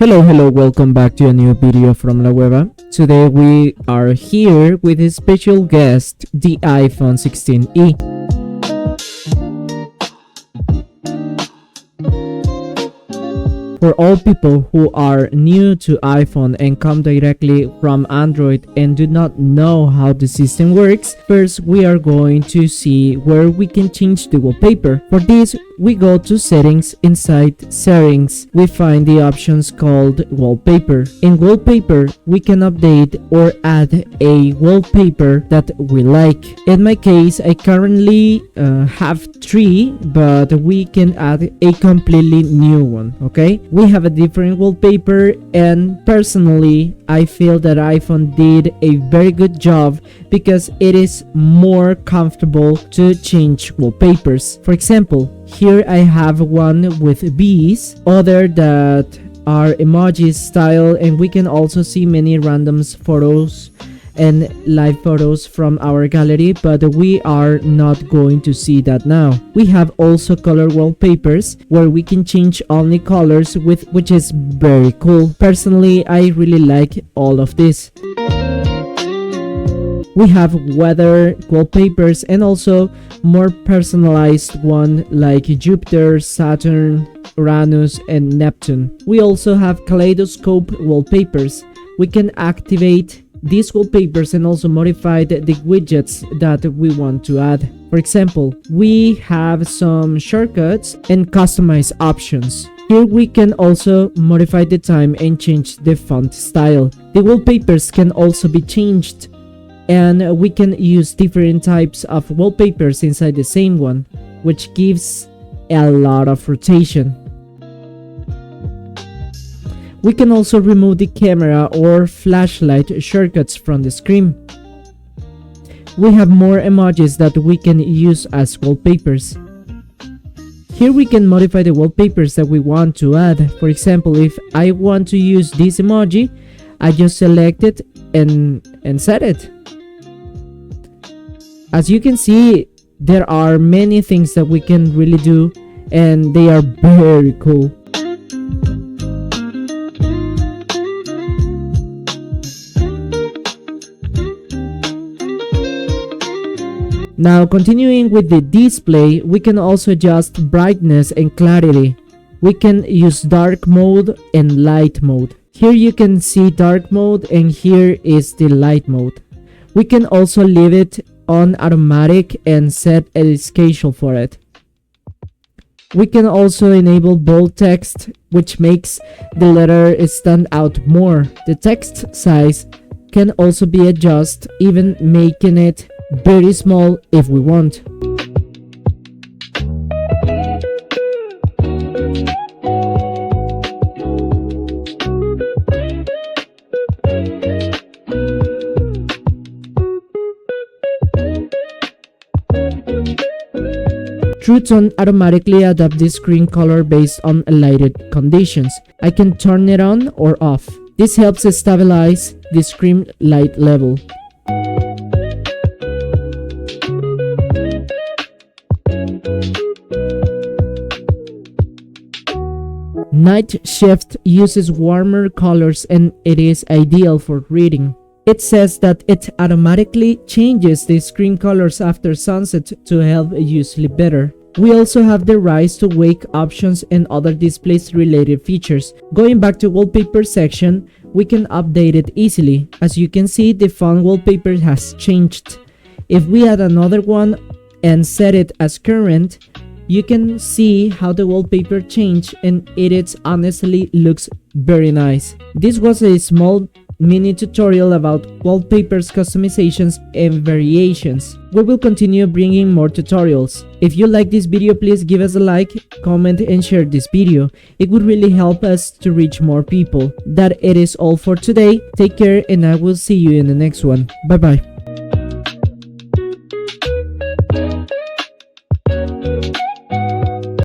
Hello, welcome back to a new video from WEBA. Today we are here with a special guest, the iPhone 16e. For all people who are new to iPhone and come directly from Android and do not know how the system works, first we are going to see where we can change the wallpaper. For this, we go to settings. Inside settings, we find the options called wallpaper. In wallpaper, we can update or add a wallpaper that we like. In my case, I currently have 3, but we can add a completely new one, okay? We have a different wallpaper, and personally I feel that iPhone did a very good job because it is more comfortable to change wallpapers. For example, here I have one with bees, other that are emojis style, and we can also see many random photos and live photos from our gallery, but we are not going to see that now. We have also color wallpapers where we can change only colors, which is very cool. Personally, I really like all of this. We have weather wallpapers and also more personalized one like Jupiter, Saturn, Uranus and Neptune. We also have kaleidoscope wallpapers. We can activate these wallpapers and also modify the widgets that we want to add. For example, we have some shortcuts and customize options. Here we can also modify the time and change the font style. The wallpapers can also be changed, and we can use different types of wallpapers inside the same one, which gives a lot of rotation. We can also remove the camera or flashlight shortcuts from the screen. We have more emojis that we can use as wallpapers. Here we can modify the wallpapers that we want to add. For example, if I want to use this emoji, I just select it and set it. As you can see, there are many things that we can really do, and they are very cool. Now, continuing with the display, we can also adjust brightness and clarity. We can use dark mode and light mode. Here you can see dark mode, and here is the light mode. We can also leave it on automatic and set a schedule for it. We can also enable bold text, which makes the letter stand out more. The text size can also be adjusted, even making it very small if we want. True Tone automatically adapts the screen color based on lighted conditions. I can turn it on or off. This helps stabilize the screen light level. Night Shift uses warmer colors and it is ideal for reading. It says that it automatically changes the screen colors after sunset to help you sleep better. We also have the rise to wake options and other displays related features. Going back to wallpaper section, we can update it easily. As you can see, the font wallpaper has changed. If we add another one and set it as current, you can see how the wallpaper changed, and it honestly looks very nice. This was a small mini tutorial about wallpapers, customizations and variations. We will continue bringing more tutorials. If you like this video, please give us a like, comment and share this video. It would really help us to reach more people. That it is all for today. Take care and I will see you in the next one. Bye bye.